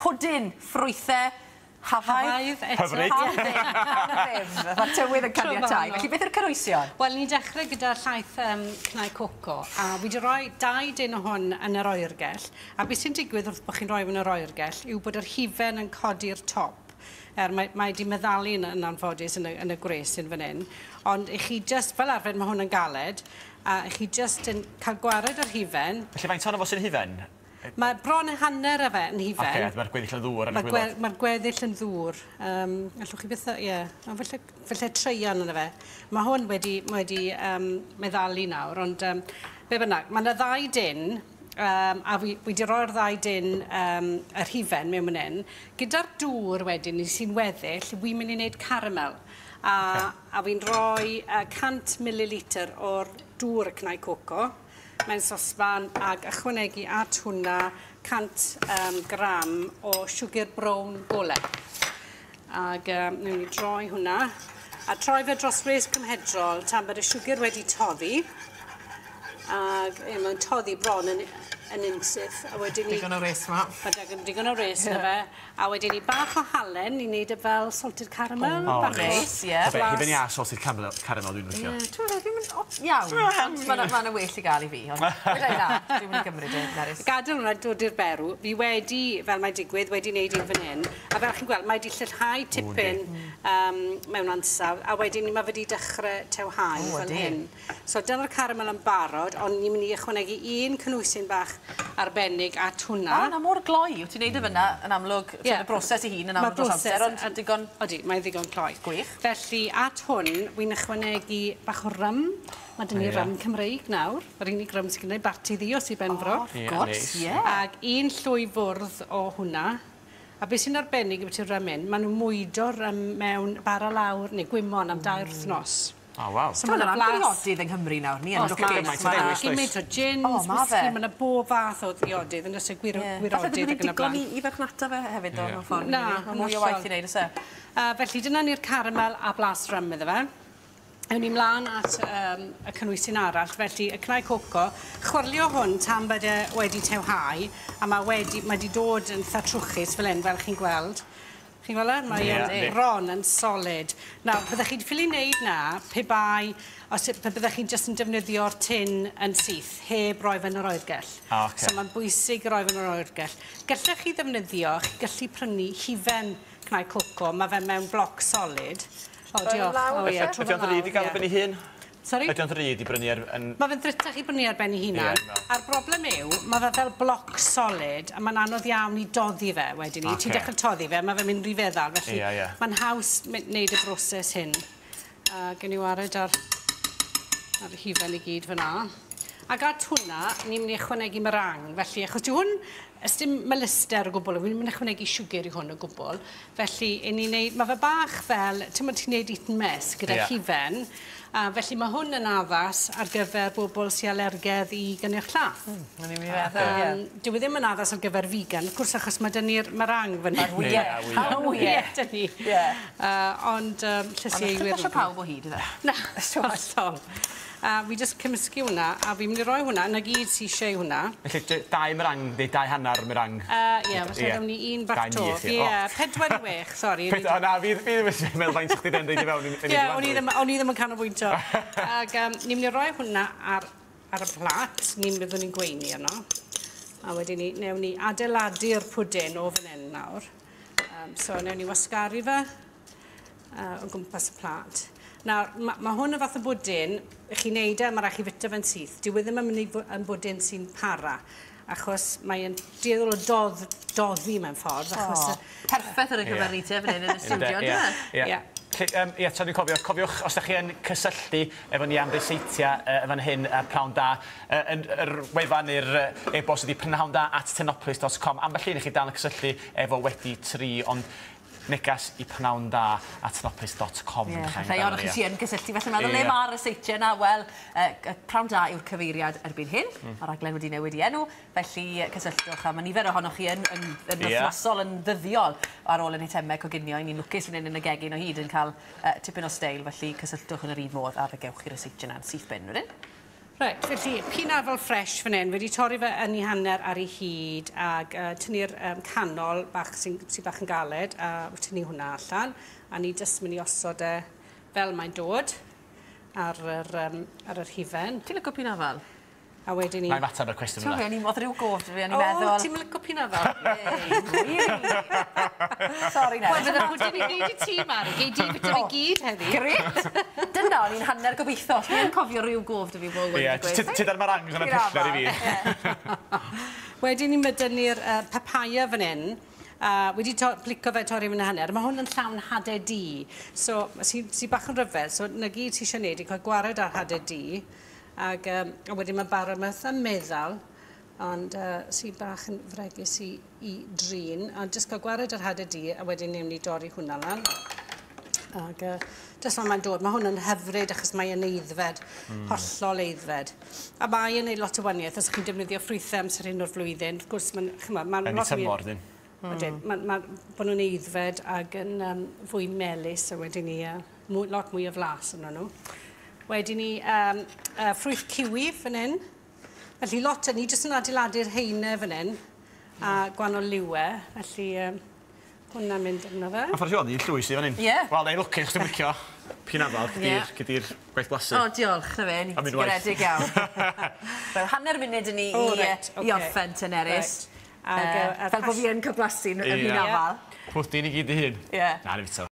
Pwdin, ffrwythau, hafaidd. Hyfryd. Mae'r tywydd yn caniatau. Felly, beth yw'r cynhwysion? Wel, ni'n dechrau gyda llaeth Chnau Coco, a fi wedi rhoi 2 dyn o hwn yn yr oergell, a beth sy'n digwydd wrth bod chi'n rhoi yn yr oergell yw bod yr hufen yn codi'r top. Mae wedi meddalu yn anffodus yn y gres yn fan hyn, ond i chi just, fel arfer mae hwn yn galed, a i chi just yn cael gwared o'r hufen. Felly faint o'n fos yn hufen? Mae bron y hanner y fe yn hufen. Mae'r gweddill yn ddŵr yn y gwylod. Mae'r gweddill yn ddŵr. Allwch chi beth, ie. Felly treian yna fe. Mae hwn wedi meddalu nawr, ond be bynnag. Mae yna 2 dyn, a fi wedi rhoi'r 2 dyn yr hufen mewn fan hyn. Gyda'r dŵr wedyn sy'n weddill, fi'n mynd i wneud caramel. A fi'n rhoi 100 ml o'r dŵr y Chnau Coco mewn sosban ag ychwanegu at hwnna 100 gram o siwgr brown golau. Ag newn ni droi hwnna. A troi fe dros wres cymhedrol tan bod y siwgr wedi toddi. Ag mae'n toddi bron yn unsyth. Digon o res yma. Digon o res yna fe. A wedyn ni bach o halen, ni'n neud y fel salted caramel. Bach res, ie. Hifen i a salted caramel dwi'n licio. Dwi'n mynd iawn. Mae'n well i gael i fi. Dwi'n mynd i gymryd e. Gadael hwnna dod i'r berw. Fi wedi, fel mae digwydd, wedi wneud un fan hyn. A fel chi'n gweld, mae wedi llyhau tipyn mewn ansawdd. A wedyn mae wedi dechrau tewhau fel hyn. So dyna'r caramel yn barod, ond ni'n mynd i ychwanegu 1 cynhwysion bach arbennig at hwnna. Na mor gloi, wyt ti'n neud y fyna yn amlwg. Y broses i hun yn amlwg dros amser, ond digon... Odi, mae'n ddigon cloi. Gwych. Felly, at hwn, wy'n ychwanegu bach o rym. Mae dyn ni rym Cymreig nawr. Yr unig rym sy'n gwneud Barti Ddu sy'n benfro. Ag 1 llwy fwrdd o hwnna. A beth sy'n arbennig i beth yw'r rym hyn, maen nhw'n mwydo rym mewn bara lawr neu gwymon am 2 wythnos. O, waw. So mae'n ddiodydd yng Nghymru nawr, ni yn lwcus. Mae'n mynd o gins, whisky, mae'n bob fath o ddiodydd yn ysig gwirodydd ac yn y blaen. Falle i farchnata fe hefyd o ffordd. Na, mwy o waith i wneud ysau. Felly dyna ni'r caramel a blas rym iddo fe. Ewn ni mlaen at y cynhwysion arall, felly y Chnau Coco, chwyrlio hwn tan bod e wedi tewhau, a mae wedi dod yn eitha trwchus fel hyn, fel chi'n gweld. Chi'n gweld? Mae'n bron yn solid. Nawr, byddech chi'n ffili wneud na, pe bai, os byddech chi'n jyst yn defnyddio'r tin yn syth, heb roi fe'n yr oergell. So mae'n bwysig roi fe'n yr oergell. Gallech chi ddefnyddio, chi gallu prynu hufen Chnau Coco, mae fe mewn bloc solid. O, diolch. Ydy o'n ddrud i gael ben i hun? Sori? Ydy o'n ddrud i brynu ar... Mae fe'n ddrytach i brynu ar ben i hunan. A'r broblem yw, mae fe fel bloc solid, a mae'n anodd iawn i doddi fe wedyn ni. Ti'n dechrau toddi fe, mae fe'n mynd rhy feddal. Felly, mae'n haws wneud y broses hyn. Gen i wared ar y hufen i gyd fyna. Ac at hwnna, ni'n mynd i ychwanegu meringue. Felly, achos yw hwn, ys dim melyster o gwbl, ni'n mynd i ychwanegu siwgr i hwn o gwbl. Felly, mae fe bach fel, ti'n mynd i'n neud eaten mess gyda hufen. Felly mae hwn yn addas ar gyfer bobl sy'n alergedd i gynnyrch llath. Dyw e ddim yn addas ar gyfer vegan, wrth gwrs achos mae dyn ni'r meringue fyny. Ar wyau. Dyn ni. Ond llysi ei wir. Ond ydych pawb o hyd, ydych? Na, hollol. Fi jyst cymysgu hwnna, a fi'n mynd i roi hwnna, yna gyd sy'n eisiau hwnna. Felly 2 meringue, neu 2 hanner meringue? Ie, felly ddim ni 1 bach to. Ie, 4 sori. Na, fi ddim yn meddwl faint chdi den reid i fewn. Ie, o'n i ddim yn canolbwyntio. Ac ni'n mynd i roi hwnna ar y plat, ni'n byddwn ni'n gweini yno. A wedyn ni, newn ni adeiladu'r pwdin o fan hyn nawr. So, newn ni wasgaru fe o gwmpas y plat. Nawr, mae hwn y fath o bwdin, chi'n neud e, mae rhaid chi fita fe'n syth. Dyw e ddim yn mynd yn bwdin sy'n para, achos mae'n dueddol o doddi mewn ffordd. Perffaith ar y gyfer ni te, fan hyn yn y studio, Ie. Ie, tra dwi'n cofio, cofiwch os ydych chi yn cysylltu efo ni am reseitiau fan hyn Prynhawn da, yr wefan i'r e-bost ydi prynhawnda@tenoplis.com. Ambell un i chi dal yn cysylltu efo wedi 3, ond negas i prynhawnda@tenoplis.com. Felly, ond chi sy'n cysylltu, felly meddwl le mae'r reseitiau yna, wel, Prynhawn da yw'r cyfeiriad erbyn hyn, a raglen wedi newid i enw, felly cysylltwch, a mae nifer ohonoch chi yn wythnosol, yn ddyddiol ar ôl yn eitemau coginio. Ni'n lwcus yn un y gegin o hyd yn cael tipyn o steil, felly cysylltwch yn yr un modd a fe gewch chi reseitiau yna'n syth bin, wedyn. Right, felly, pînafal ffres fan hyn. Wedi torri fe yn ei hanner ar ei hyd ac tynnu'r canol bach sy'n bach yn galed a tynnu hwnna allan. A ni jyst mynd i osod e fel mae'n dod ar yr hufen. Ti'n lygo pînafal? A wedyn ni... Na i matab y cwestiwn yna. Ti'n modd rhyw gof fi, o'n i'n meddwl. O, ti'n lygo pînafal? Sori, ne. Wel, fydda hwyd i wneud i ti, Mari. Gei di bita fi gyd heddi. Gret. Dyna, o'n i'n hanner gobeithio. Mi'n cofio rhyw gof dy fi bod wedi gweud. Ie, ti dar meringue yn y pellter i fi. Wedyn ni'n dynnu'r papaya fan hyn. Wedi plico fe torri fan hanner. Mae hwn yn llawn hadau du. So, sy'n bach yn ryfedd. So, na gyd ti eisiau gwneud i cael gwared ar hadau du. Ac wedyn mae barameth yn meddal, ond sy'n bach yn fregus i drin. A jyst cael gwared ar hadau du, a wedyn ni'n mynd i dorri hwnna lan. Ac jyst mae'n dod, mae hwn yn hyfryd achos mae'n eiddfed, hollol eiddfed. A mae'n neud lot o waniaeth os chi'n defnyddio ffrwythau amser hyn o'r flwyddyn. Wrth gwrs, mae'n Yn ei tymor, dyn. Bod nhw'n eiddfed ac yn fwy melys, a wedyn ni lot mwy o flas yno nhw. Wedyn ni ffrwyth kiwi fan hyn. Felly lot ni jyst yn adeiladu'r heine fan hyn a gwahanol liwau. Felly hwnna'n mynd yno fe. A ffordd i llwy sydd fan hyn. Ie. Wel, na i lwcu chdi'n licio pînafal gyda'r gwaith blasu. O, diolch, na fe. Ni ti'n garedig iawn. Fel hanner munud yn ni i orffen tynerus. Fel bod fi yn cael blasu'n pînafal. Pwdyn i gyd i hyn. Ie. Na, ni fito.